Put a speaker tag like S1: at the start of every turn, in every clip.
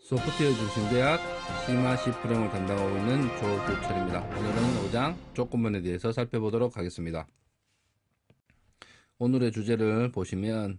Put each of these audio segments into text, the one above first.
S1: 소프트웨어 중심대학 C++ 프로그램을 담당하고 있는 조규철입니다. 오늘은 5장 조건문에 대해서 살펴보도록 하겠습니다. 오늘의 주제를 보시면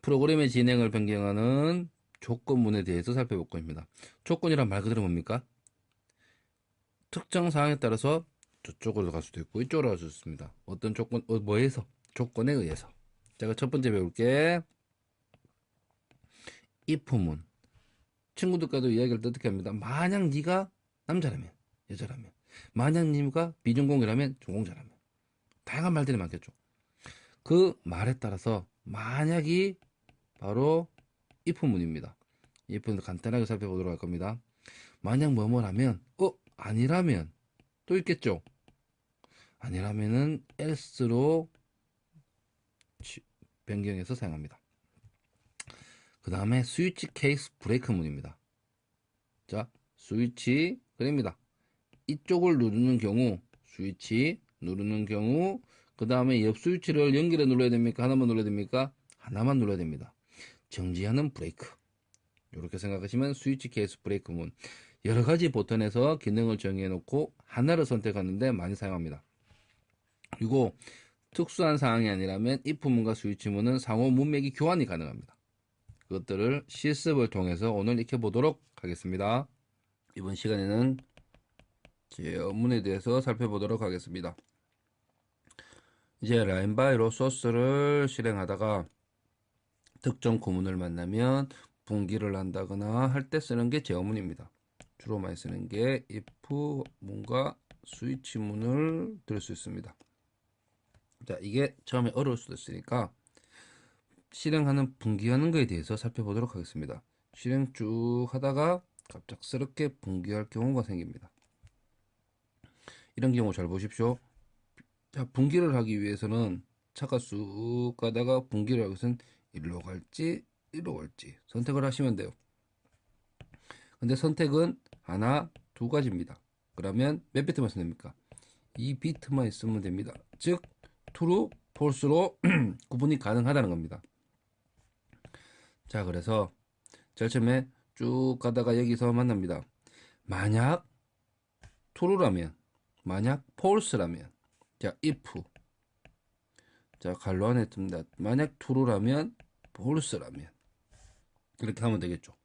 S1: 프로그램의 진행을 변경하는 조건문에 대해서 살펴볼 겁니다. 조건이란 말 그대로 뭡니까? 특정 사항에 따라서 저쪽으로 갈 수도 있고 이쪽으로 갈 수도 있습니다. 어떤 조건, 뭐에서? 조건에 의해서. 제가 첫 번째 배울게 if문. 친구들과도 이야기를 어떻게 합니다. 만약 네가 남자라면, 여자라면, 만약 네가 비전공이라면, 전공자라면, 다양한 말들이 많겠죠. 그 말에 따라서 만약이 바로 if문입니다. if문을 간단하게 살펴보도록 할 겁니다. 만약 뭐뭐라면, 아니라면 또 있겠죠. 아니라면은 else로 변경해서 사용합니다. 그 다음에 스위치 케이스 브레이크문입니다. 자, 스위치 그립니다. 이쪽을 누르는 경우 스위치 누르는 경우 그 다음에 옆 스위치를 연결해 눌러야 됩니까? 하나만 눌러야 됩니까? 하나만 눌러야 됩니다. 정지하는 브레이크. 이렇게 생각하시면 스위치 케이스 브레이크문. 여러가지 버튼에서 기능을 정해 놓고 하나를 선택하는데 많이 사용합니다. 그리고 특수한 사항이 아니라면 if문과 스위치문은 상호 문맥이 교환이 가능합니다. 그것들을 실습을 통해서 오늘 익혀보도록 하겠습니다. 이번 시간에는 제어문에 대해서 살펴보도록 하겠습니다. 이제 라인바이로 소스를 실행하다가 특정 구문을 만나면 분기를 한다거나 할 때 쓰는 게 제어문입니다. 주로 많이 쓰는 게 if 문과 스위치 문을 들 수 있습니다. 자, 이게 처음에 어려울 수도 있으니까 실행하는 분기하는 거에 대해서 살펴보도록 하겠습니다. 실행 쭉 하다가 갑작스럽게 분기할 경우가 생깁니다. 이런 경우 잘 보십시오. 자, 분기를 하기 위해서는 차가 쑥 가다가 분기를 하기 위해서는 일로 갈지 이리로 갈지 선택을 하시면 돼요. 근데 선택은 하나, 두 가지입니다. 그러면 몇 비트만 쓰면 됩니까? 2비트만 있으면 됩니다. 즉 true, false로 구분이 가능하다는 겁니다. 자, 그래서 제일 처음에 쭉 가다가 여기서 만납니다. 만약 true라면, 만약 false라면, 자, if, 자, 갈로 안에 듭니다. 만약 true라면, false라면 이렇게 하면 되겠죠.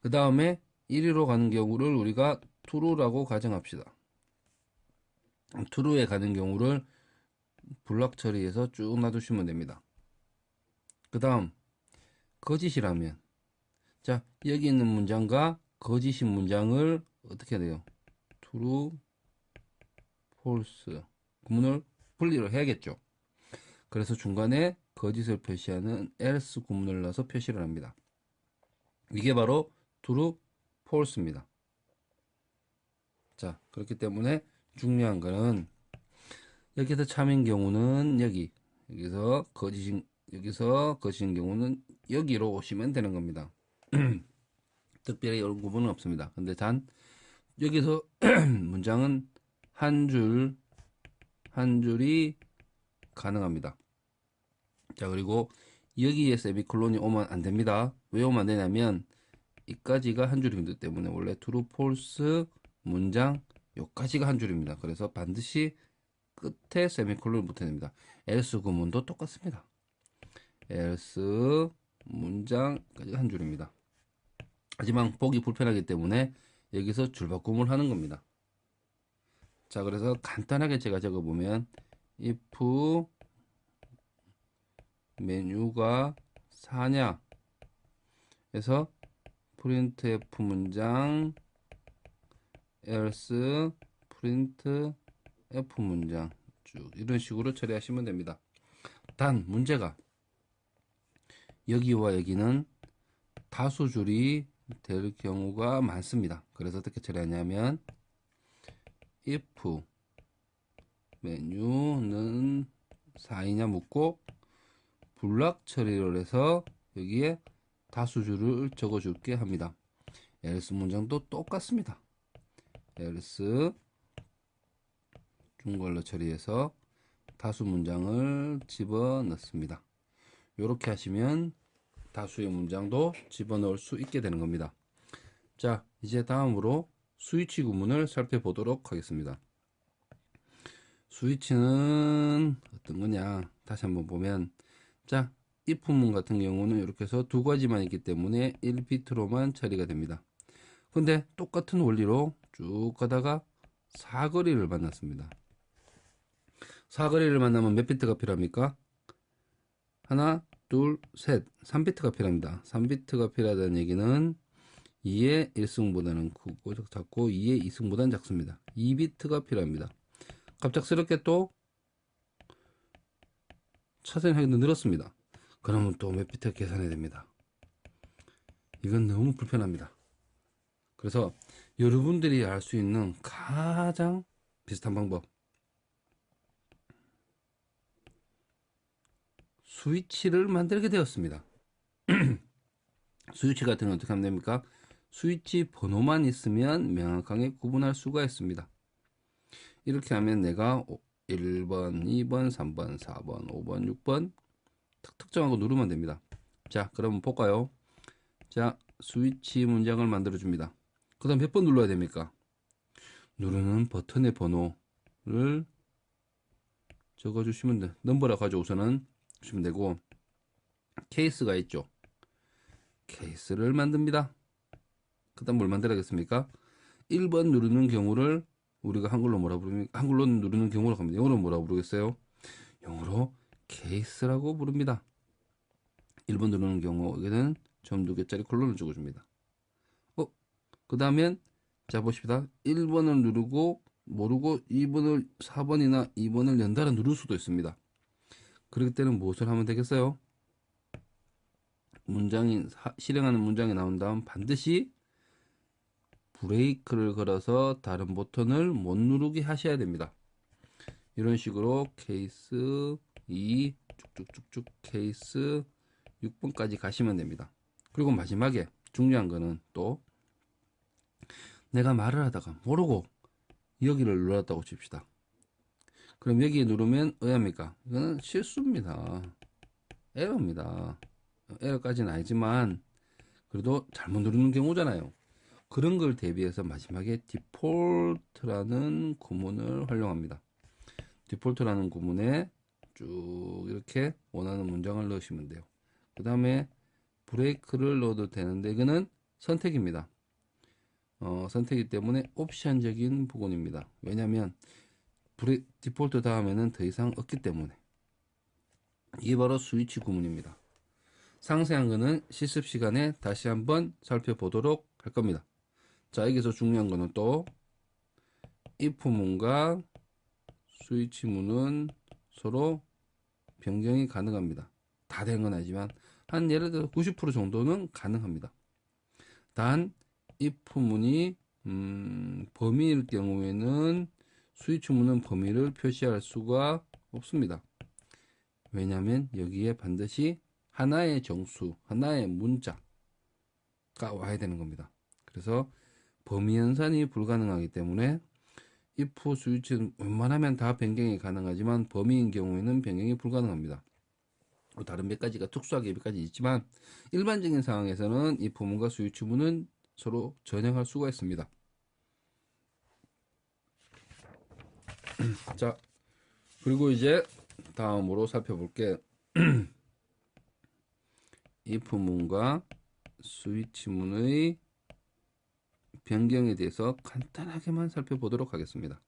S1: 그 다음에 1위로 가는 경우를 우리가 true라고 가정합시다. true에 가는 경우를 블락 처리해서 쭉 놔두시면 됩니다. 그 다음 거짓이라면, 자, 여기 있는 문장과 거짓인 문장을 어떻게 해야 돼요? true, false 구문을 분리를 해야겠죠. 그래서 중간에 거짓을 표시하는 else 구문을 넣어서 표시를 합니다. 이게 바로 true, false입니다. 자, 그렇기 때문에 중요한 거는 여기서 참인 경우는 여기서 거짓인 경우는 여기로 오시면 되는 겁니다. 특별히 이런 구분은 없습니다. 근데 단 여기서 문장은 한 줄이 가능합니다. 자, 그리고 여기에 세미콜론이 오면 안 됩니다. 왜 오면 안 되냐면 이까지가 한 줄이기 때문에 원래 true, false 문장 여기까지가 한 줄입니다. 그래서 반드시 끝에 세미콜론을 붙여야 됩니다. else 구문도 똑같습니다. else 문장까지 한 줄입니다. 하지만 보기 불편하기 때문에 여기서 줄바꿈을 하는 겁니다. 자, 그래서 간단하게 제가 적어보면 if 메뉴가 4냐 해서 printf 문장 else printf 문장 쭉 이런 식으로 처리하시면 됩니다. 단 문제가 여기와 여기는 다수줄이 될 경우가 많습니다. 그래서 어떻게 처리하냐면 if 메뉴는 4이냐 묻고 블락 처리를 해서 여기에 다수줄을 적어줄게 합니다. else 문장도 똑같습니다. else 중괄호 처리해서 다수 문장을 집어넣습니다. 이렇게 하시면 다수의 문장도 집어넣을 수 있게 되는 겁니다. 자, 이제 다음으로 스위치 구문을 살펴보도록 하겠습니다. 스위치는 어떤 거냐? 다시 한번 보면, 자, if문 같은 경우는 이렇게 해서 두 가지만 있기 때문에 1비트로만 처리가 됩니다. 근데 똑같은 원리로 쭉 가다가 사거리를 만났습니다. 사거리를 만나면 몇 비트가 필요합니까? 하나, 둘, 셋, 3비트가 필요합니다. 3비트가 필요하다는 얘기는 2의 1승보다는 크고 작고 2의 2승보다는 작습니다. 2비트가 필요합니다. 갑작스럽게 또 차선이 하나 늘었습니다. 그러면 또 몇 비트 계산해야 됩니다. 이건 너무 불편합니다. 그래서 여러분들이 알 수 있는 가장 비슷한 방법, 스위치를 만들게 되었습니다. 스위치 같은 건 어떻게 하면 됩니까? 스위치 번호만 있으면 명확하게 구분할 수가 있습니다. 이렇게 하면 내가 1번, 2번, 3번, 4번, 5번, 6번 탁 특정하고 누르면 됩니다. 자, 그러면 볼까요? 자, 스위치 문장을 만들어 줍니다. 그 다음 몇 번 눌러야 됩니까? 누르는 버튼의 번호를 적어 주시면 돼. 넘버라 가져오서는 주시면 되고, 케이스가 있죠. 케이스를 만듭니다. 그 다음 뭘 만들어야겠습니까? 1번 누르는 경우를 우리가 한글로 뭐라 부릅니까? 한글로 누르는 경우로 합니다. 영어로 뭐라 부르겠어요? 영어로 케이스라고 부릅니다. 1번 누르는 경우에는 점 2개짜리 콜론을 적어줍니다. 그 다음엔 자 보십시다. 1번을 누르고 모르고 2번을 4번이나 2번을 연달아 누를 수도 있습니다. 그렇기 때문에 무엇을 하면 되겠어요? 문장이 실행하는 문장이 나온 다음 반드시 브레이크를 걸어서 다른 버튼을 못 누르게 하셔야 됩니다. 이런 식으로 케이스 2 쭉쭉쭉쭉 케이스 6번까지 가시면 됩니다. 그리고 마지막에 중요한 거는 또 내가 말을 하다가 모르고 여기를 눌렀다고 칩시다. 그럼 여기 누르면 어디합니까? 이거는 실수입니다. 에러입니다. 에러까지는 아니지만 그래도 잘못 누르는 경우잖아요. 그런 걸 대비해서 마지막에 디폴트라는 구문을 활용합니다. 디폴트라는 구문에 쭉 이렇게 원하는 문장을 넣으시면 돼요. 그 다음에 브레이크를 넣어도 되는데 이거는 선택입니다. 선택이기 때문에 옵션적인 부분입니다. 왜냐하면 디폴트 다음에는 더 이상 없기 때문에. 이게 바로 스위치 구문입니다. 상세한 거는 실습 시간에 다시 한번 살펴보도록 할 겁니다. 자, 여기서 중요한 거는 또 if문과 스위치문은 서로 변경이 가능합니다. 다 되는 건 아니지만 한 예를 들어 90% 정도는 가능합니다. 단 if문이 범위일 경우에는 스위치문은 범위를 표시할 수가 없습니다. 왜냐하면 여기에 반드시 하나의 정수, 하나의 문자가 와야 되는 겁니다. 그래서 범위 연산이 불가능하기 때문에 if 스위치는 웬만하면 다 변경이 가능하지만 범위인 경우에는 변경이 불가능합니다. 다른 몇 가지가 특수하게 몇 가지 있지만 일반적인 상황에서는 if문과 스위치문은 서로 전향할 수가 있습니다. 자, 그리고 이제 다음으로 살펴볼게 if문과 스위치문의 변경에 대해서 간단하게만 살펴보도록 하겠습니다.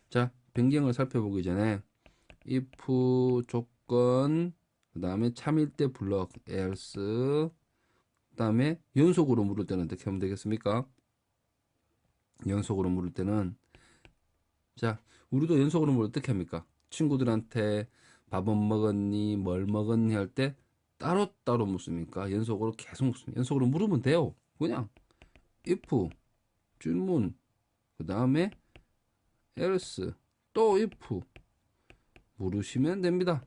S1: 자, 변경을 살펴보기 전에 if 조건, 그 다음에 참일대 블럭 else, 그 다음에 연속으로 물을 때는 어떻게 하면 되겠습니까? 연속으로 물을 때는 자, 우리도 연속으로 물을 어떻게 합니까? 친구들한테 밥은 먹었니, 뭘 먹었니 할 때 따로따로 묻습니까? 연속으로 계속 묻습니다. 연속으로 물으면 돼요. 그냥 if 질문, 그 다음에 else, 또 if 물으시면 됩니다.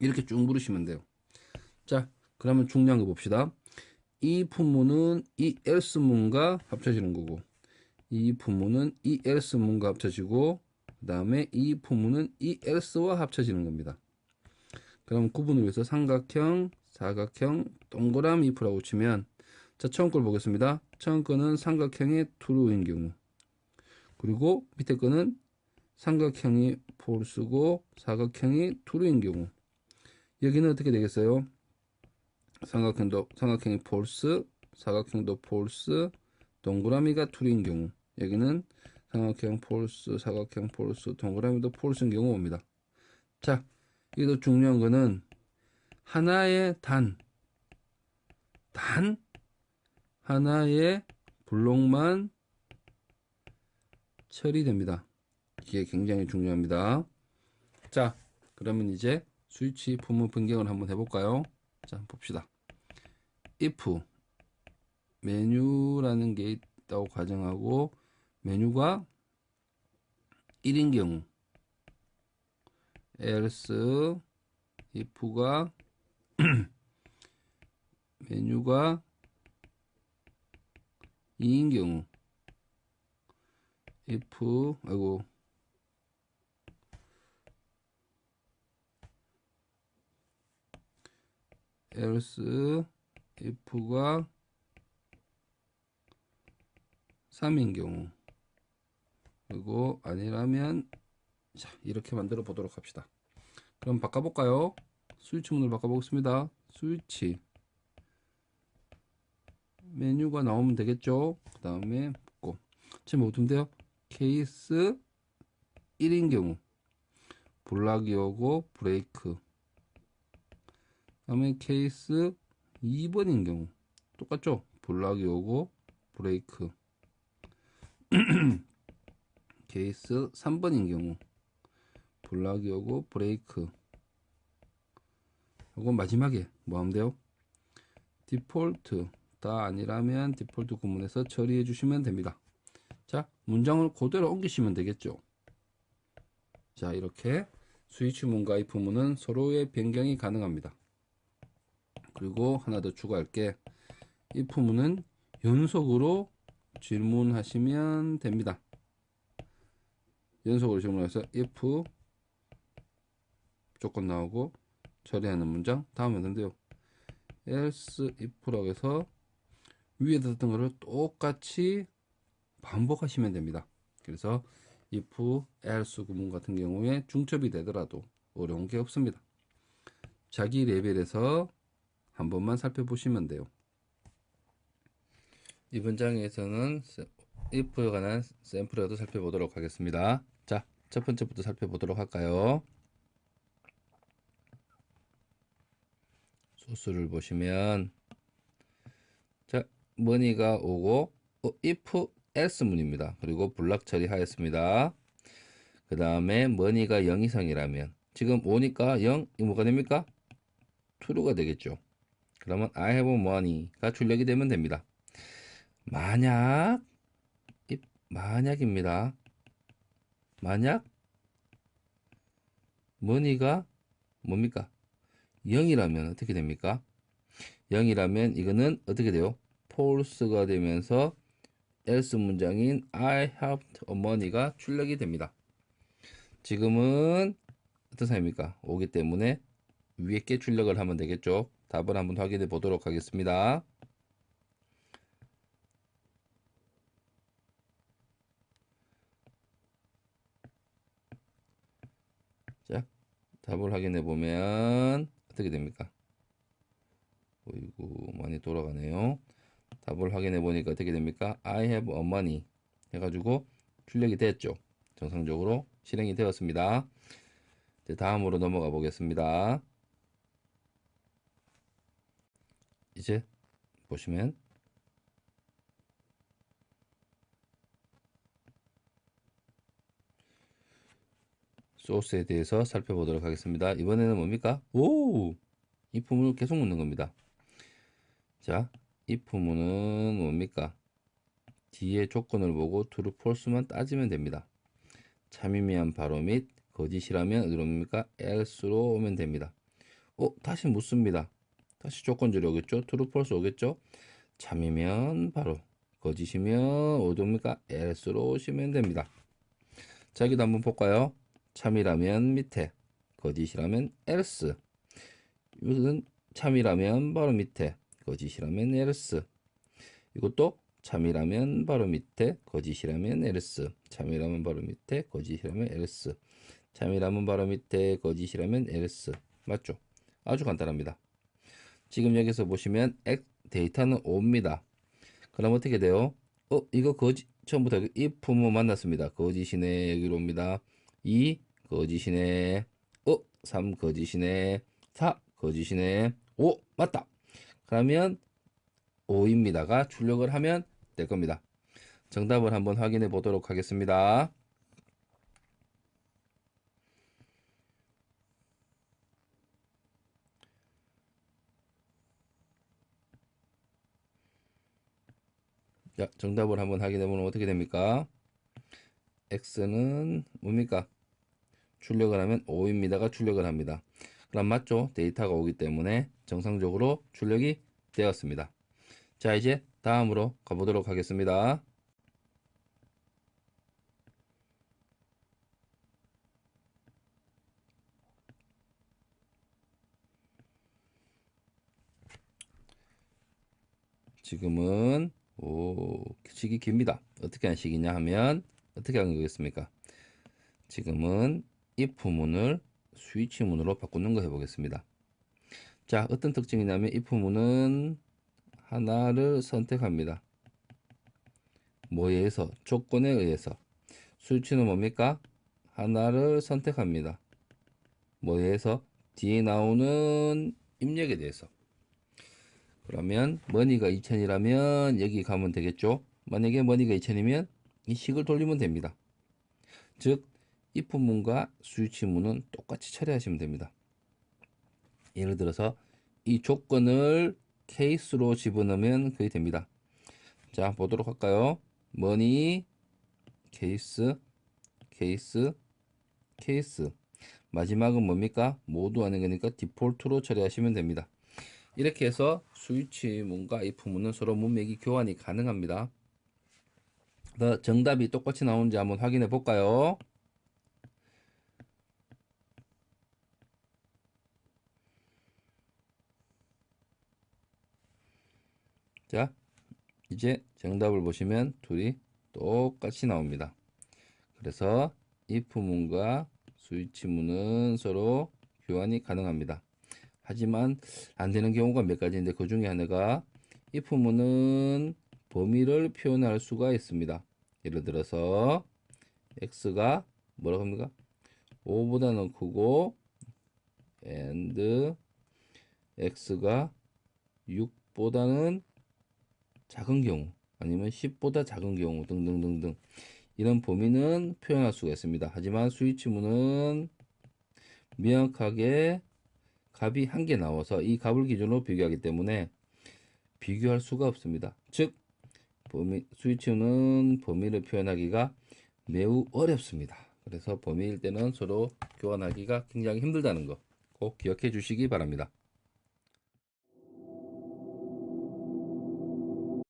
S1: 이렇게 쭉 물으시면 돼요. 자, 그러면 중요한 거 봅시다. 이 if문은 이 else문과 합쳐지는 거고, 이 if문은 이 else문과 합쳐지고, 그 다음에 이 if문은 이 else와 합쳐지는 겁니다. 그럼 구분을 위해서 삼각형, 사각형, 동그라미 if라고 치면 자, 처음 걸 보겠습니다. 처음 거는 삼각형이 true인 경우. 그리고 밑에 거는 삼각형이 false고 사각형이 true인 경우. 여기는 어떻게 되겠어요? 삼각형이 false, 사각형도 false, 동그라미가 true인 경우. 여기는 삼각형 false, 사각형 false, 동그라미도 false인 경우 옵니다. 자, 여기도 중요한 거는 하나의 단 하나의 블록만 처리됩니다. 이게 굉장히 중요합니다. 자, 그러면 이제 스위치 부분 변경을 한번 해볼까요? 자, 봅시다. if 메뉴라는 게 있다고 가정하고 메뉴가 1인 경우 else if가 메뉴가 2인 경우 if else if가 3인 경우 그리고 아니라면 자, 이렇게 만들어 보도록 합시다. 그럼 바꿔볼까요? 스위치 문을 바꿔보겠습니다. 스위치 메뉴가 나오면 되겠죠. 그 다음에 붙고 지금 어떤데요? 케이스 1인 경우 블락이 오고 브레이크. 다음에 케이스 2번인 경우 똑같죠? 블락이 오고 브레이크. 케이스 3번인 경우 블락이 오고 브레이크. 이거 마지막에 뭐 하면 돼요? 디폴트 다 아니라면 디폴트 구문에서 처리해 주시면 됩니다. 자, 문장을 그대로 옮기시면 되겠죠. 자, 이렇게 스위치 문과 if 문은 서로의 변경이 가능합니다. 그리고 하나 더 추가할게. if 문은 연속으로 질문하시면 됩니다. 연속으로 질문해서 if 조건 나오고 처리하는 문장 다음에 는데요. else if라고 해서 위에 썼던 거를 똑같이 반복하시면 됩니다. 그래서 if, else 구문 같은 경우에 중첩이 되더라도 어려운 게 없습니다. 자기 레벨에서 한 번만 살펴보시면 돼요. 이번 장에서는 if에 관한 샘플이라도 살펴보도록 하겠습니다. 자, 첫 번째부터 살펴보도록 할까요? 소스를 보시면 자, money가 오고 if else 문입니다. 그리고 블락 처리하였습니다. 그 다음에 money가 0 이상이라면 지금 5니까 0, 이 뭐가 됩니까? true가 되겠죠. 그러면 I have money가 출력이 되면 됩니다. 만약입니다. 만약 money가 뭡니까? 0이라면 어떻게 됩니까? 0이라면 이거는 어떻게 돼요? false가 되면서 else 문장인 I have money가 출력이 됩니다. 지금은 어떤 사입니까? 오기 때문에 위에 게 출력을 하면 되겠죠. 답을 한번 확인해 보도록 하겠습니다. 자, 답을 확인해 보면 어떻게 됩니까? 어이구, 많이 돌아가네요. 답을 확인해 보니까 어떻게 됩니까? I have a money 해가지고 출력이 됐죠. 정상적으로 실행이 되었습니다. 이제 다음으로 넘어가 보겠습니다. 이제 보시면 소스에 대해서 살펴보도록 하겠습니다. 이번에는 뭡니까? if 문을 계속 묻는 겁니다. 자, if 문은 뭡니까? 뒤에 조건을 보고 true, false만 따지면 됩니다. 참이면 바로 및 거짓이라면 어디로 옵니까? else로 오면 됩니다. 다시 묻습니다. 다시 조건절이 오겠죠? true, false 오겠죠? 참이면 바로, 거짓이면 어디 옵니까? else로 오시면 됩니다. 자, 여기도 한번 볼까요? 참이라면 밑에, 거짓이라면 else. 이것은 참이라면 바로 밑에, 거짓이라면 else. 이것도 참이라면 바로 밑에, 거짓이라면 else. 참이라면 바로 밑에, 거짓이라면 else. 참이라면 바로 밑에, 거짓이라면 else. 맞죠? 아주 간단합니다. 지금 여기서 보시면 데이터는 5입니다. 그럼 어떻게 돼요? 이거 거짓, 처음부터 if 뭐 만났습니다. 거짓이네. 여기로 옵니다. 2 거짓이네. 3 거짓이네. 4 거짓이네. 5 맞다. 그러면 5입니다가 출력을 하면 될 겁니다. 정답을 한번 확인해 보도록 하겠습니다. 자, 정답을 한번 확인해 보면 어떻게 됩니까? x는 뭡니까? 출력을 하면 5입니다가 출력을 합니다. 그럼 맞죠? 데이터가 오기 때문에 정상적으로 출력이 되었습니다. 자, 이제 다음으로 가보도록 하겠습니다. 지금은 식이 깁니다. 어떻게 한 식이냐 하면 어떻게 하는 거겠습니까? 지금은 if 문을 스위치 문으로 바꾸는 거 해보겠습니다. 자, 어떤 특징이냐면 if 문은 하나를 선택합니다. 뭐에 의해서? 조건에 의해서. 스위치는 뭡니까? 하나를 선택합니다. 뭐에 의해서? 뒤에 나오는 입력에 대해서. 그러면 머니가 2000이라면 여기 가면 되겠죠? 만약에 머니가 2000이면 이 식을 돌리면 됩니다. 즉 if 문과 스위치 문은 똑같이 처리하시면 됩니다. 예를 들어서 이 조건을 케이스로 집어넣으면 그게 됩니다. 자, 보도록 할까요? 머니 케이스 케이스 케이스 마지막은 뭡니까? 모두 하는 거니까 디폴트로 처리하시면 됩니다. 이렇게 해서 스위치 문과 if 문은 서로 문맥이 교환이 가능합니다. 정답이 똑같이 나오는지 한번 확인해 볼까요? 자, 이제 정답을 보시면 둘이 똑같이 나옵니다. 그래서 if 문과 스위치 문은 서로 교환이 가능합니다. 하지만 안 되는 경우가 몇 가지인데 그 중에 하나가 if 문은 범위를 표현할 수가 있습니다. 예를 들어서 x가 뭐라고 합니까? 5보다는 크고 and x가 6보다는 작은 경우 아니면 10보다 작은 경우 등등등등 이런 범위는 표현할 수가 있습니다. 하지만 스위치문은 명확하게 값이 한 개 나와서 이 값을 기준으로 비교하기 때문에 비교할 수가 없습니다. 즉 스위치는 범위를 표현하기가 매우 어렵습니다. 그래서 범위일 때는 서로 교환하기가 굉장히 힘들다는 거 꼭 기억해 주시기 바랍니다.